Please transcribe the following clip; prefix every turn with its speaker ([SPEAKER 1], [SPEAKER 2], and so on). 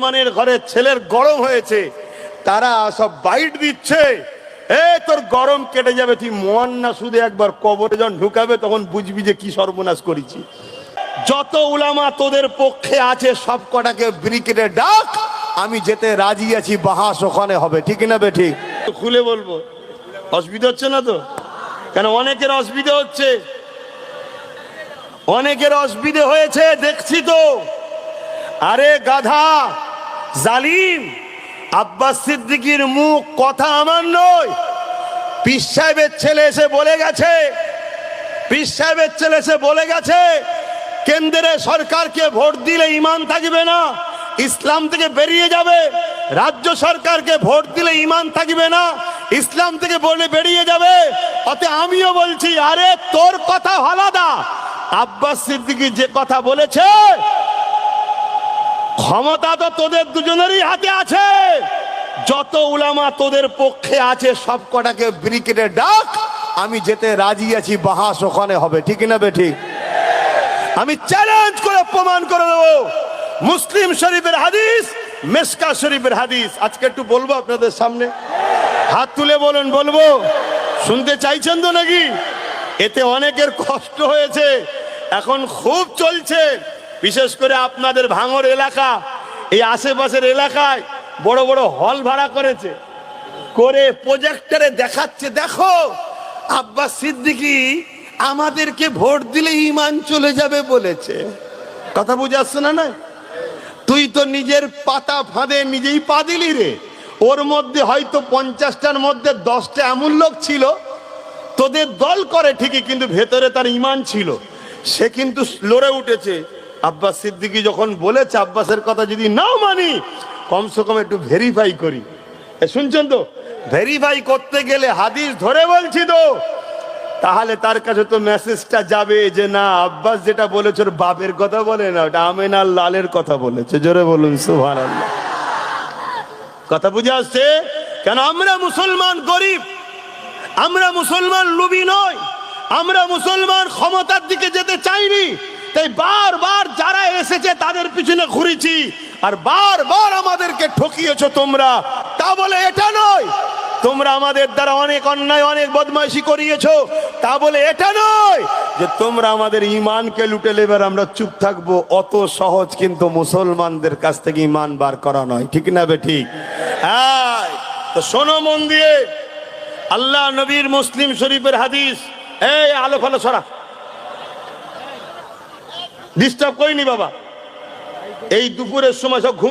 [SPEAKER 1] মুসলমানের ঘরে ছেলের গরম হয়েছে, তারা সব বাইট দিচ্ছে, তোর গরম কেটে যাবে, তুই মোয়ান্না সুদে একবার কবরে যখন ঢুকাবে তখন বুঝবি যে কি সর্বনাশ করেছি। যত উলামা তোদের পক্ষে আছে সব কটাকে ব্রিকেটে ডাক, আমি যেতে রাজি আছি, বাহাস ওখানে হবে, ঠিক না বে ঠিক? খুলে বলবো, অসুবিধা হচ্ছে না তো? কেন অনেকের অসুবিধা হচ্ছে, অনেকের অসুবিধে হয়েছে দেখছি তো। আরে গাধা জালিম, আব্বাস সিদ্দিকীর মুখ কথা আমার নয়, পীর সাহেবের ছেলে এসে বলে গেছে, পীর সাহেবের ছেলে এসে বলে গেছে কেন্দ্রে সরকারকে ভোট দিলে ঈমান থাকবে না, ইসলাম থেকে বেরিয়ে যাবে। রাজ্য সরকারকে ভোট দিলে ঈমান থাকবে না, ইসলাম থেকে বলে বেরিয়ে যাবে। অতএব আমিও বলছি, আরে তোর কথা আলাদা, আব্বাস সিদ্দিকী যে কথা বলেছে ক্ষমতা তো তোদের দুজনেরই হাতে আছে। যত উলামা তোদের পক্ষে আছে সব কটাকে ব্রিকেটে ডাক, আমি যেতে রাজি আছি, বাহাস ওখানে হবে, ঠিক না বে ঠিক? আমি চ্যালেঞ্জ করে প্রমাণ করে দেবো, মুসলিম শরীফের হাদিস, মেশকা শরীফের হাদিস। আজকে একটু বলবো আপনাদের সামনে, হাত তুলে বলেন, বলবো? শুনতে চাইছেন তো নাকি? এতে অনেকের কষ্ট হয়েছে, এখন খুব চলছে, বিশেষ করে আপনাদের ভাঙড় এলাকা, এই আশেপাশের এলাকায় বড় বড় হল ভাড়া করেছে, করে প্রজেক্টরে দেখাচ্ছে, দেখো আব্বাস সিদ্দিকী আমাদেরকে ভোট দিলে ঈমান চলে যাবে বলেছে। কথা বুঝে আসছে না? না, তুই তো নিজের পাতা ফাঁদে নিজেই পা দিলি রে। ওর মধ্যে হয়তো 50টার মধ্যে 10টা এমন লোক ছিল তোদের দল করে ঠিকই, কিন্তু ভেতরে তার ঈমান ছিল, সে কিন্তু লড়ে উঠেছে। আব্বাস সিদ্দিকী যখন বলেছে আব্বাসের কথা যদি নাও মানি, কমসে কম একটু ভেরিফাই করি। শুনছেন তো? ভেরিফাই করতে গেলে হাদিস ধরে বলছি তো, তাহলে তার কাছে তো মেসেজটা যাবে যে না, আব্বাস যেটা বলেছে ওর বাপের কথা বলে না, ওটা আমেনার লালের কথা বলেছে। জোরে বলুন সুবহানাল্লাহ। কথা বুঝে আসছে? কেন আমরা মুসলমান গরিব, আমরা মুসলমান লুবি নয়, আমরা মুসলমান ক্ষমতার দিকে যেতে চাইনি, তাই বারবার যারা এসেছে তাদের পিছনে ঘুরেছি, আর বারবার আমাদেরকে ঠকিয়েছো তোমরা। তা বলে এটা নয় তোমরা আমাদের দ্বারা অনেক অন্যায় অনেক বদমাইশি করিয়েছো, তা বলে এটা নয় যে তোমরা আমাদের ঈমানকে লুটে নেবে আর আমরা চুপ থাকবো। অত সহজ কিন্তু মুসলমানদের কাছ থেকে ঈমান বার করা নয়, ঠিক না বে ঠিক? হ্যাঁ, তো শোনো মন দিয়ে, আল্লাহ নবীর মুসলিম শরীফের হাদিস। এই আলো ফালো সরা, ডিস্টার্ব করিনি বাবা, এই দুপুরের সময় সব ঘুম